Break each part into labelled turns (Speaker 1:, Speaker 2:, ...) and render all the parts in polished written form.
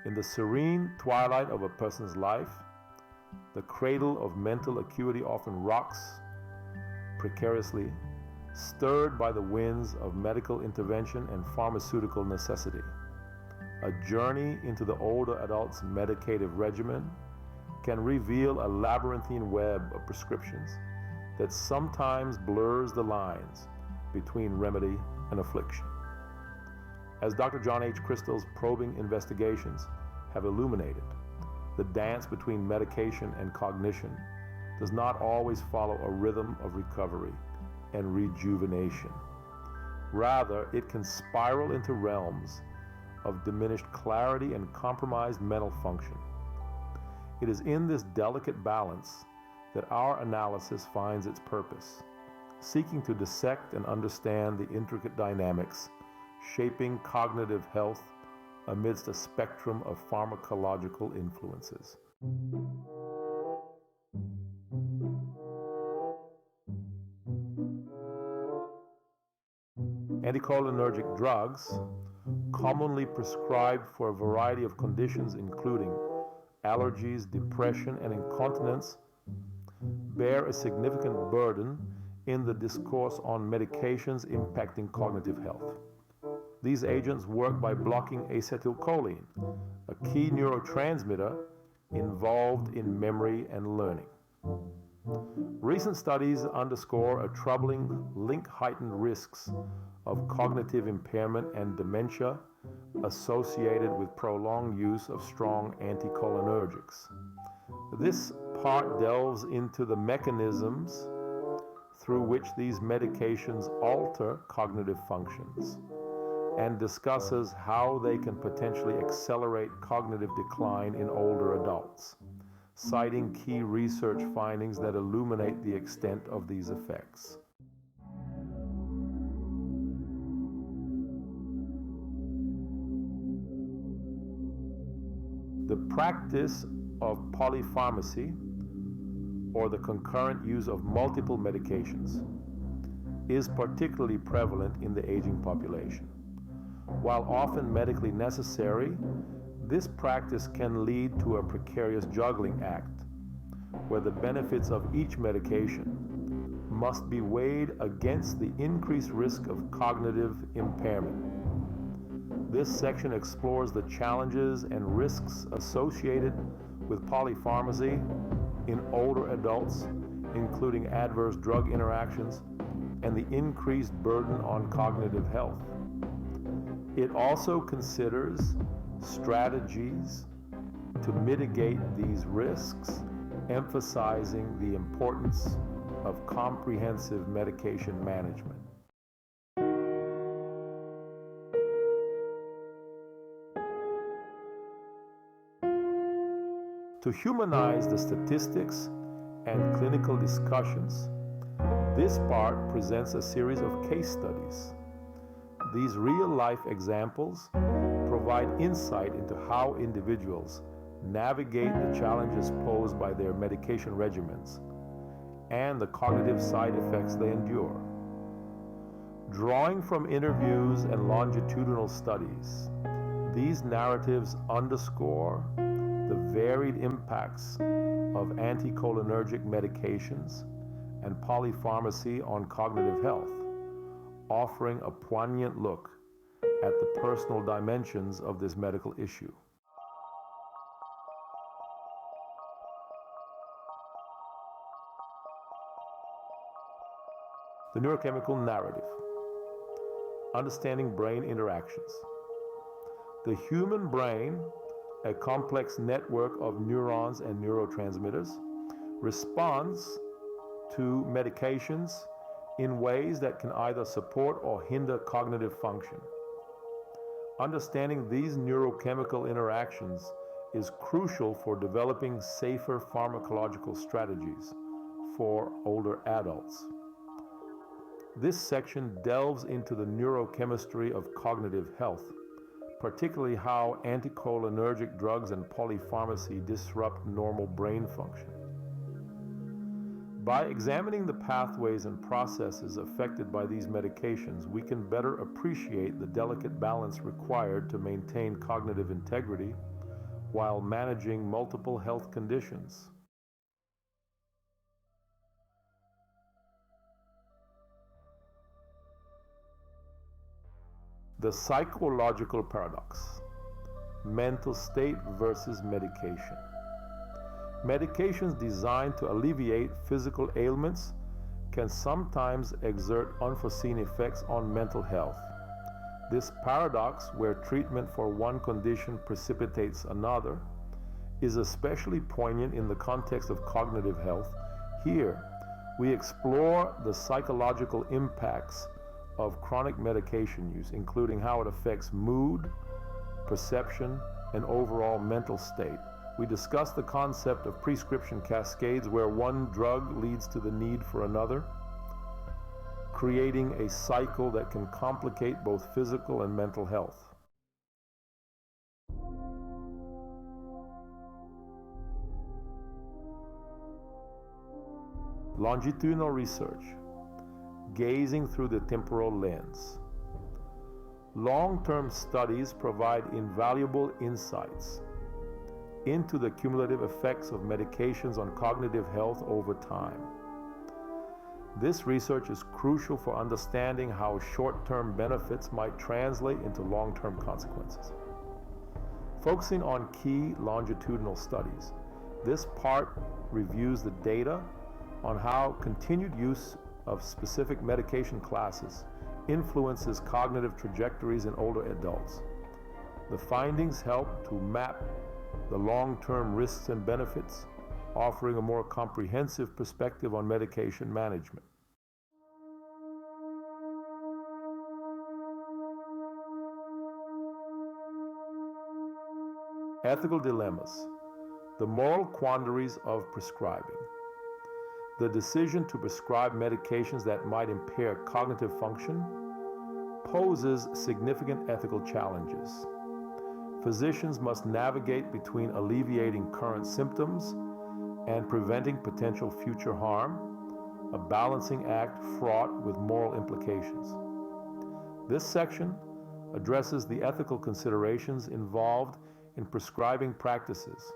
Speaker 1: In the serene twilight of a person's life, the cradle of mental acuity often rocks precariously, stirred by the winds of medical intervention and pharmaceutical necessity. A journey into the older adult's medicative regimen can reveal a labyrinthine web of prescriptions that sometimes blurs the lines between remedy and affliction. As Dr. John H. Crystal's probing investigations have illuminated, the dance between medication and cognition does not always follow a rhythm of recovery and rejuvenation. Rather, it can spiral into realms of diminished clarity and compromised mental function. It is in this delicate balance that our analysis finds its purpose, seeking to dissect and understand the intricate dynamics shaping cognitive health amidst a spectrum of pharmacological influences. Anticholinergic drugs, commonly prescribed for a variety of conditions including allergies, depression, and incontinence, bear a significant burden in the discourse on medications impacting cognitive health. These agents work by blocking acetylcholine, a key neurotransmitter involved in memory and learning. Recent studies underscore a troubling heightened risks of cognitive impairment and dementia associated with prolonged use of strong anticholinergics. This part delves into the mechanisms through which these medications alter cognitive functions and discusses how they can potentially accelerate cognitive decline in older adults, citing key research findings that illuminate the extent of these effects. The practice of polypharmacy, or the concurrent use of multiple medications, is particularly prevalent in the aging population. While often medically necessary, this practice can lead to a precarious juggling act, where the benefits of each medication must be weighed against the increased risk of cognitive impairment. This section explores the challenges and risks associated with polypharmacy in older adults, including adverse drug interactions and the increased burden on cognitive health. It also considers strategies to mitigate these risks, emphasizing the importance of comprehensive medication management. To humanize the statistics and clinical discussions, this part presents a series of case studies. These real-life examples provide insight into how individuals navigate the challenges posed by their medication regimens and the cognitive side effects they endure. Drawing from interviews and longitudinal studies, these narratives underscore the varied impacts of anticholinergic medications and polypharmacy on cognitive health, offering a poignant look at the personal dimensions of this medical issue. The neurochemical narrative. Understanding brain interactions. The human brain, a complex network of neurons and neurotransmitters, responds to medications in ways that can either support or hinder cognitive function. Understanding these neurochemical interactions is crucial for developing safer pharmacological strategies for older adults. This section delves into the neurochemistry of cognitive health, particularly how anticholinergic drugs and polypharmacy disrupt normal brain function. By examining the pathways and processes affected by these medications, we can better appreciate the delicate balance required to maintain cognitive integrity while managing multiple health conditions. The psychological paradox: mental state versus medication. Medications designed to alleviate physical ailments can sometimes exert unforeseen effects on mental health. This paradox, where treatment for one condition precipitates another, is especially poignant in the context of cognitive health. Here, we explore the psychological impacts of chronic medication use, including how it affects mood, perception, and overall mental state. We discuss the concept of prescription cascades, where one drug leads to the need for another, creating a cycle that can complicate both physical and mental health. Longitudinal research: gazing through the temporal lens. Long-term studies provide invaluable insights into the cumulative effects of medications on cognitive health over time. This research is crucial for understanding how short-term benefits might translate into long-term consequences. Focusing on key longitudinal studies, this part reviews the data on how continued use of specific medication classes influences cognitive trajectories in older adults. The findings help to map the long-term risks and benefits, offering a more comprehensive perspective on medication management. Ethical dilemmas: the moral quandaries of prescribing. The decision to prescribe medications that might impair cognitive function poses significant ethical challenges. Physicians must navigate between alleviating current symptoms and preventing potential future harm, a balancing act fraught with moral implications. This section addresses the ethical considerations involved in prescribing practices,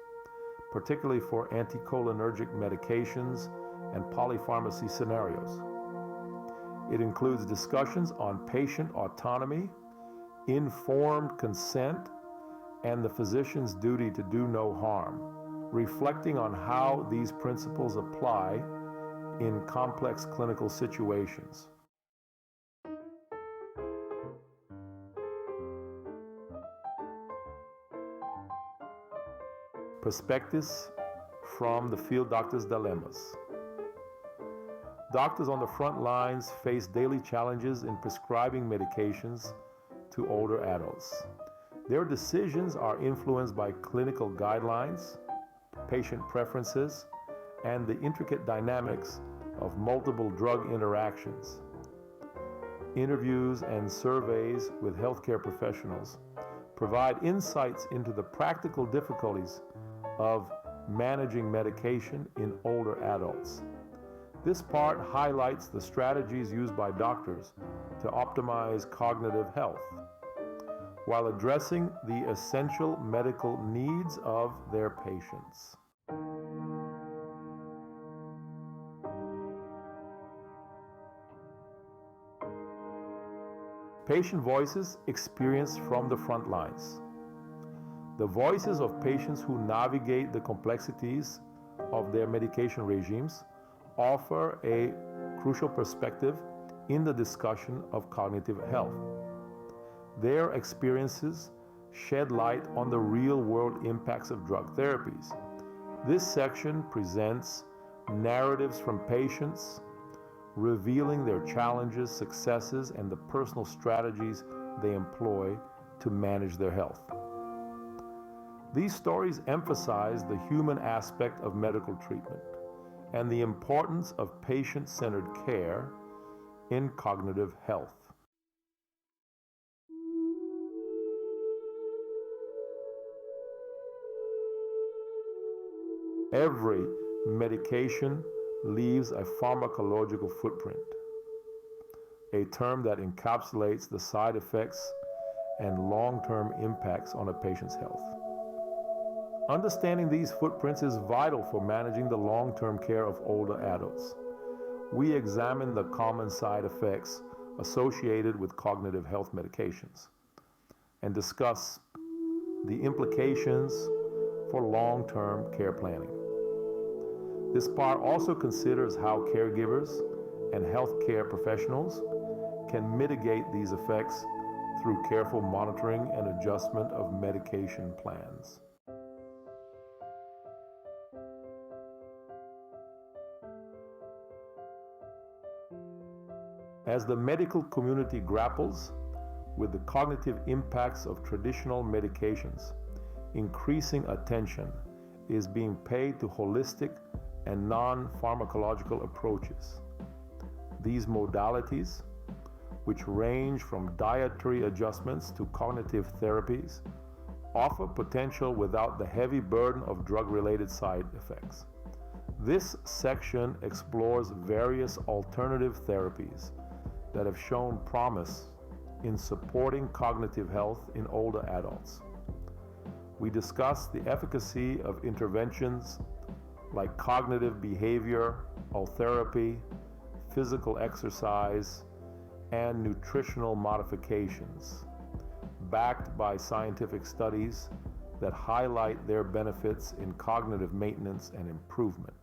Speaker 1: particularly for anticholinergic medications and polypharmacy scenarios. It includes discussions on patient autonomy, informed consent, and the physician's duty to do no harm, reflecting on how these principles apply in complex clinical situations. Perspectives from the field doctor's dilemmas. Doctors on the front lines face daily challenges in prescribing medications to older adults. Their decisions are influenced by clinical guidelines, patient preferences, and the intricate dynamics of multiple drug interactions. Interviews and surveys with healthcare professionals provide insights into the practical difficulties of managing medication in older adults. This part highlights the strategies used by doctors to optimize cognitive health, while addressing the essential medical needs of their patients. Patient voices experienced from the front lines. The voices of patients who navigate the complexities of their medication regimes offer a crucial perspective in the discussion of cognitive health. Their experiences shed light on the real-world impacts of drug therapies. This section presents narratives from patients, revealing their challenges, successes, and the personal strategies they employ to manage their health. These stories emphasize the human aspect of medical treatment and the importance of patient-centered care in cognitive health. Every medication leaves a pharmacological footprint, a term that encapsulates the side effects and long-term impacts on a patient's health. Understanding these footprints is vital for managing the long-term care of older adults. We examine the common side effects associated with cognitive health medications and discuss the implications for long-term care planning. This part also considers how caregivers and healthcare professionals can mitigate these effects through careful monitoring and adjustment of medication plans. As the medical community grapples with the cognitive impacts of traditional medications, increasing attention is being paid to holistic and non-pharmacological approaches. These modalities, which range from dietary adjustments to cognitive therapies, offer potential without the heavy burden of drug-related side effects. This section explores various alternative therapies that have shown promise in supporting cognitive health in older adults. We discuss the efficacy of interventions like cognitive behavioral therapy, physical exercise, and nutritional modifications, backed by scientific studies that highlight their benefits in cognitive maintenance and improvement.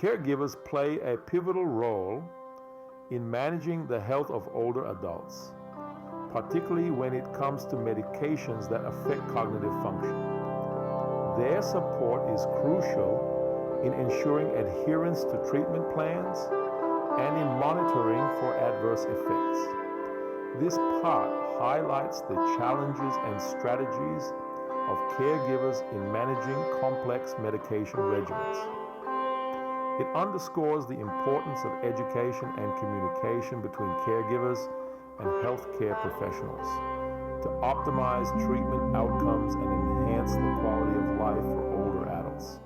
Speaker 1: Caregivers play a pivotal role in managing the health of older adults, particularly when it comes to medications that affect cognitive function. Their support is crucial in ensuring adherence to treatment plans and in monitoring for adverse effects. This part highlights the challenges and strategies of caregivers in managing complex medication regimens. It underscores the importance of education and communication between caregivers and healthcare professionals to optimize treatment outcomes and enhance the quality of life for older adults.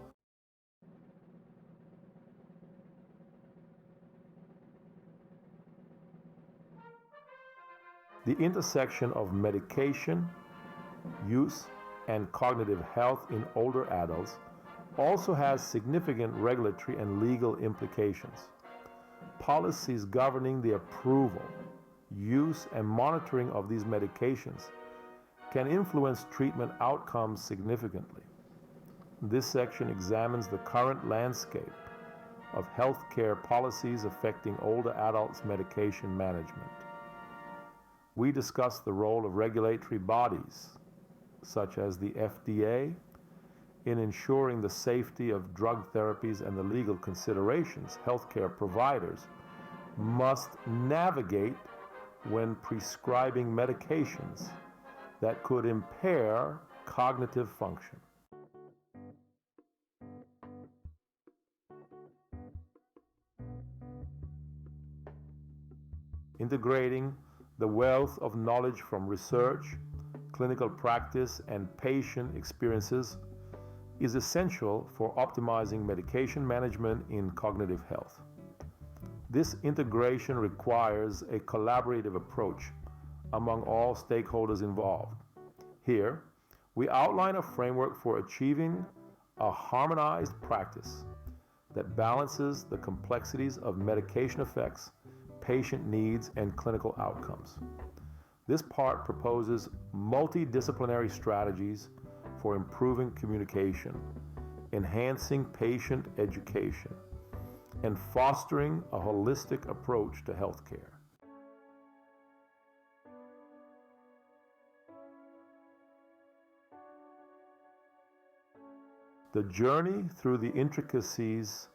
Speaker 1: The intersection of medication use and cognitive health in older adults also has significant regulatory and legal implications. Policies governing the approval, use, and monitoring of these medications can influence treatment outcomes significantly. This section examines the current landscape of healthcare policies affecting older adults' medication management. We discuss the role of regulatory bodies, such as the FDA, in ensuring the safety of drug therapies and the legal considerations healthcare providers must navigate when prescribing medications that could impair cognitive function. Integrating the wealth of knowledge from research, clinical practice, and patient experiences is essential for optimizing medication management in cognitive health. This integration requires a collaborative approach among all stakeholders involved. Here, we outline a framework for achieving a harmonized practice that balances the complexities of medication effects, patient needs, and clinical outcomes. This part proposes multidisciplinary strategies for improving communication, enhancing patient education, and fostering a holistic approach to healthcare. The journey through the intricacies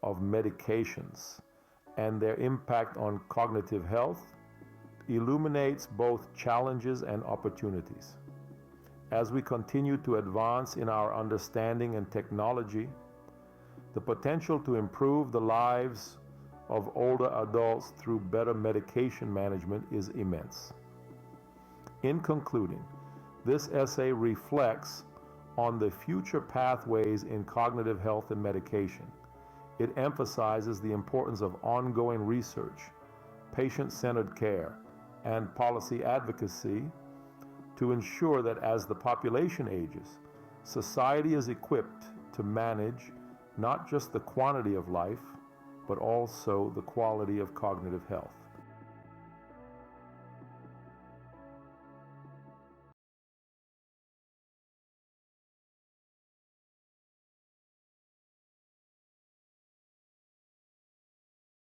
Speaker 1: of medications and their impact on cognitive health illuminates both challenges and opportunities. As we continue to advance in our understanding and technology, the potential to improve the lives of older adults through better medication management is immense. In concluding, this essay reflects on the future pathways in cognitive health and medication. It emphasizes the importance of ongoing research, patient-centered care, and policy advocacy to ensure that as the population ages, society is equipped to manage not just the quantity of life, but also the quality of cognitive health.